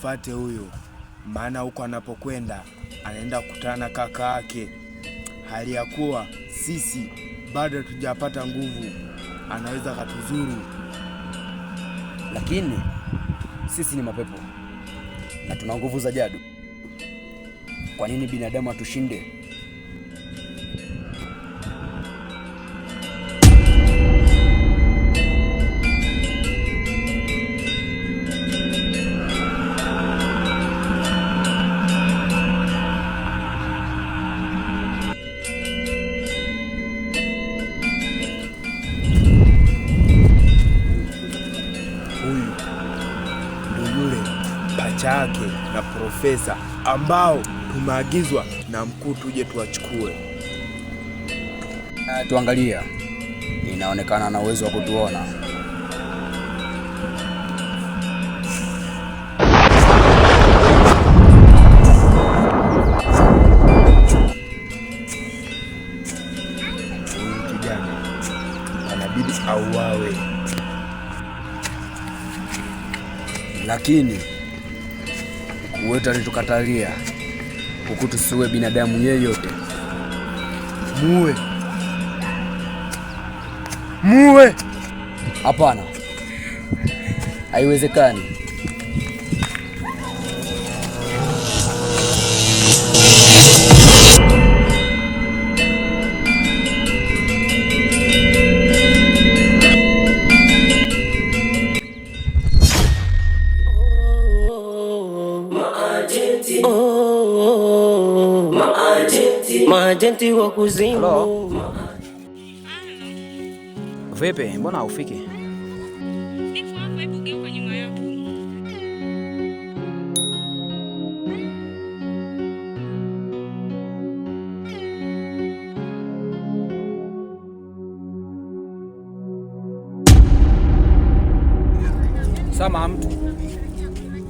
tumfuate huyo, maana huko anapokwenda anaenda kukutana kaka yake, hali ya kuwa sisi bado hatujapata nguvu, anaweza katuzuru. Lakini sisi ni mapepo na tuna nguvu za jadu. Kwa nini binadamu atushinde? Chake na profesa ambao tumeagizwa na mkuu tuje tuwachukue. Tuangalia, inaonekana ana uwezo wa kutuona. Huyu kijana anabidi auawe, lakini wewe alitukatalia huku tusiwe binadamu yeyote. Muwe. Hapana, haiwezekani. Maajenti wa kuzimu. Vipi, mbona haufiki? Niko hapa, hebu geuka nyuma yako. Sama mtu.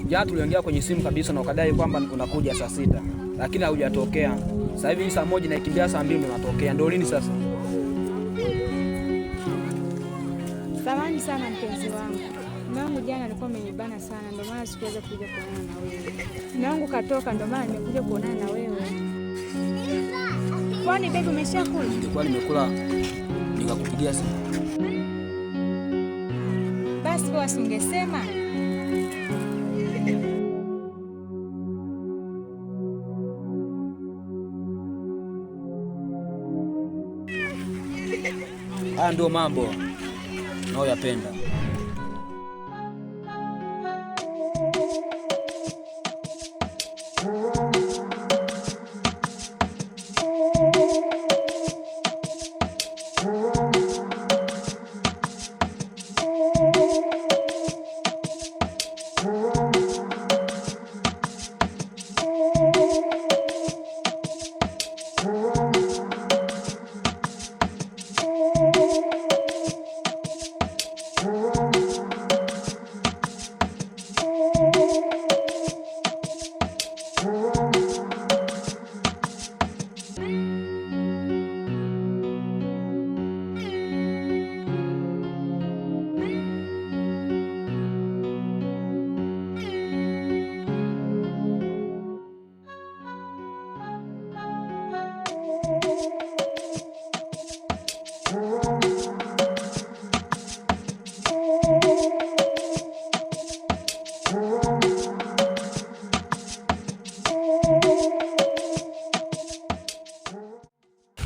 Jana tuliongea kwenye simu kabisa na ukadai kwamba unakuja saa 6. Lakini haujatokea. Sasa hivi saa 1 na ikimbia saa 2 unatokea. Ndio lini sasa? Samahani sana mpenzi wangu. Mume wangu jana alikuwa amenibana sana, ndio maana sikuweza kuja kuonana na wewe. Mume wangu katoka, ndio maana nimekuja kuonana na wewe. Kwani begi umeshakula? Nilikuwa nimekula nikakupigia simu. Basi kwa usingesema. Haya ndio mambo nayoyapenda.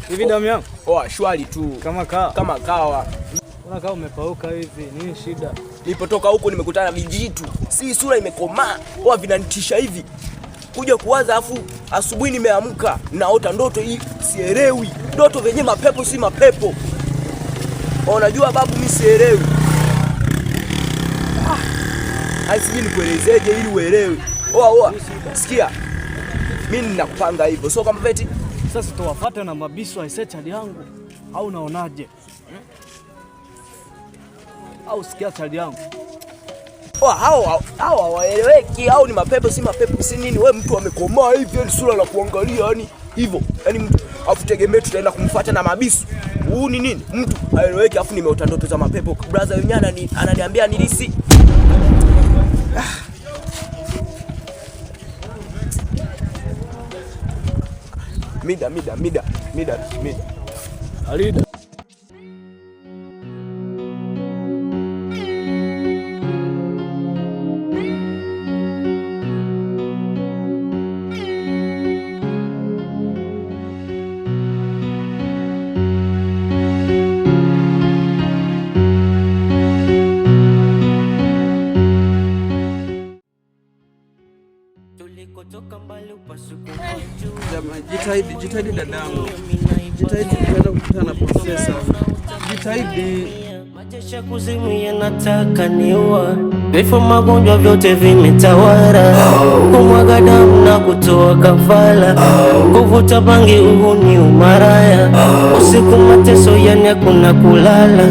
Hivi damu yangu? Shwari tu. Kama kawa. Unakaa umepauka hivi. Nini shida? Nilipotoka huko nimekutana vijitu. Si sura imekomaa. Vinanitisha hivi. Kuja kuwaza afu asubuhi nimeamka naota ndoto hii sielewi. Ndoto venye mapepo si mapepo. Unajua babu mimi sielewi. Sijui nikuelezeje ili uelewe. Sikia. Mimi ninakupanga hivyo. So kama veti sasa tuwafuate na mabisu aisechali yangu au unaonaje? Au sikia chali yangu. Hao waeleweki au ni mapepo si mapepo si nini? Wewe mtu amekomaa hivi yani sura la kuangalia yani hivyo. Yani mtu afu tegemea tutaenda kumfuata na mabisu. Huu ni nini? Mtu haeleweki afu nimeota ndoto za mapepo. Brother wenyewe ananiambia nilisi. Mida. Alida. Jitahidi dadangu, jitahidi kuweza kukutana na profesa, jitahidi. Majesha kuzimu yanataka niua, vifo magonjwa vyote vimetawala, kumwaga damu na kutoa kafara, kuvuta bangi uhuni umaraya, usiku mateso yani hakuna kulala.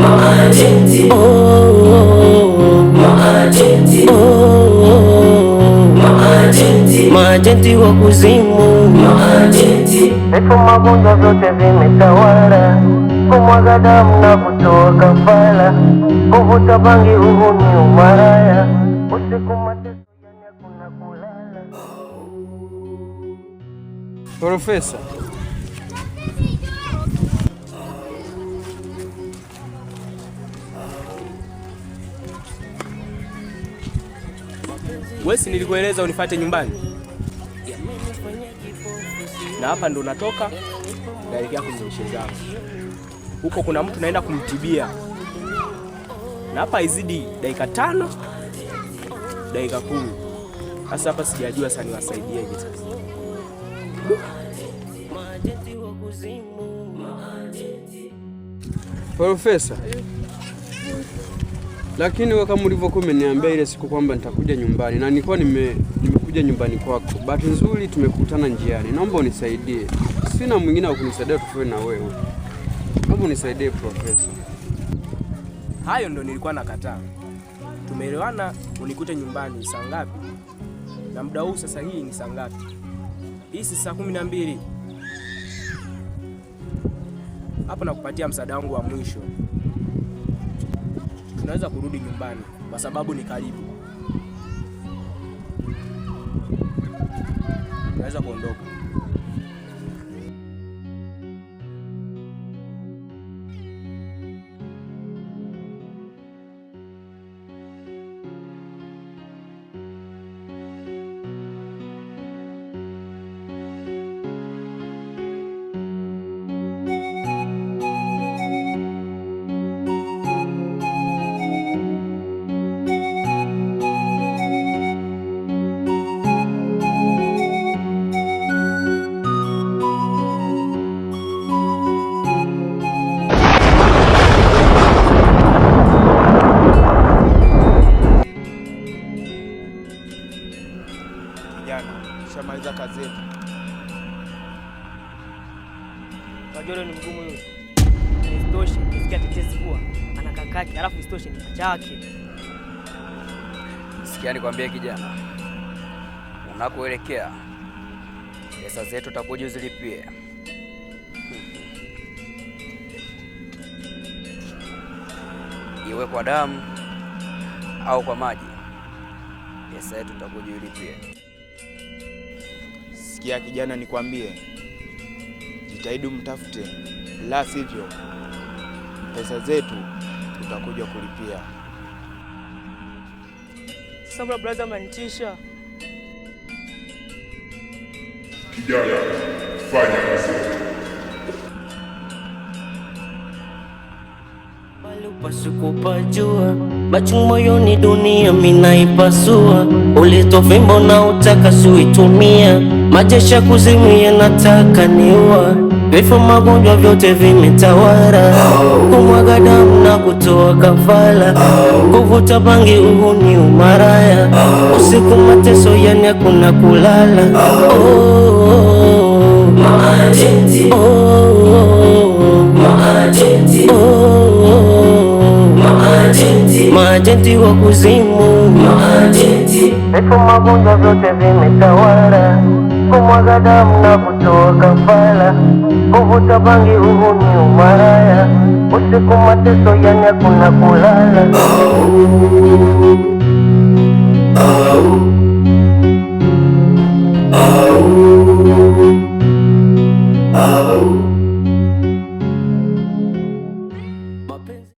Maajenti, maajenti, maajenti wa kuzimu, maajenti, vifo magonjwa vyote vimetawala, kumwaga damu na kutoa kafara, kuvuta bangi uhuni umaraya, usiku mateso yani hakuna kulala. Profesa, Wewe nilikueleza unifuate nyumbani. Na hapa ndo natoka naelekea kwenye mishe zangu. Huko kuna mtu naenda kumtibia. Na hapa izidi dakika 5, dakika 10. Sasa hapa sijajua sana niwasaidieje sasa. Profesa, lakini wewe kama ulivyokuwa umeniambia ile siku kwamba nitakuja nyumbani na nilikuwa nimekuja nyumbani kwako. Bahati nzuri tumekutana njiani. Naomba unisaidie. Sina mwingine wa kunisaidia tofauti na wewe. Naomba unisaidie profesa. Hayo ndo nilikuwa nakataa. Tumeelewana unikute nyumbani saa ngapi? Na muda huu sasa hii ni saa ngapi? Hii si saa 12. Hapo nakupatia msaada wangu wa mwisho. Tunaweza kurudi nyumbani kwa sababu ni karibu. Tunaweza kuondoka. Shamaliza kazi yetu. Wajolo ni mgumu yule. Isitoshe, kisikia tetesi kuwa ana kakake, alafu isitoshe ni pacha yake. Sikia nikwambie kijana. Unakoelekea pesa zetu utakuja uzilipie. Iwe kwa damu au kwa maji. Pesa yetu utakuja ulipie. Sikia kijana, nikwambie, jitahidi mtafute, la sivyo pesa zetu tutakuja kulipia. Sasa brother manitisha. Kijana, fanya kazi. Pasukupajua machungu moyoni, dunia minaipasua. Ulito fimbo na utaka suitumia, majesha kuzimu yanataka niua. Vifo magonjwa vyote vimetawala, kumwaga damu na kutoa kafara, kuvuta bangi uhuni umaraya, usiku mateso yani hakuna kulala. Maajenti, maajenti, maajenti wa kuzimu, maajenti, vifo magonjwa vyote vimetawala, kumwaga damu na kutoa kafara, kuvuta bangi uhuni umaraya, usiku mateso yani hakuna kulala. Oh, oh, oh. Au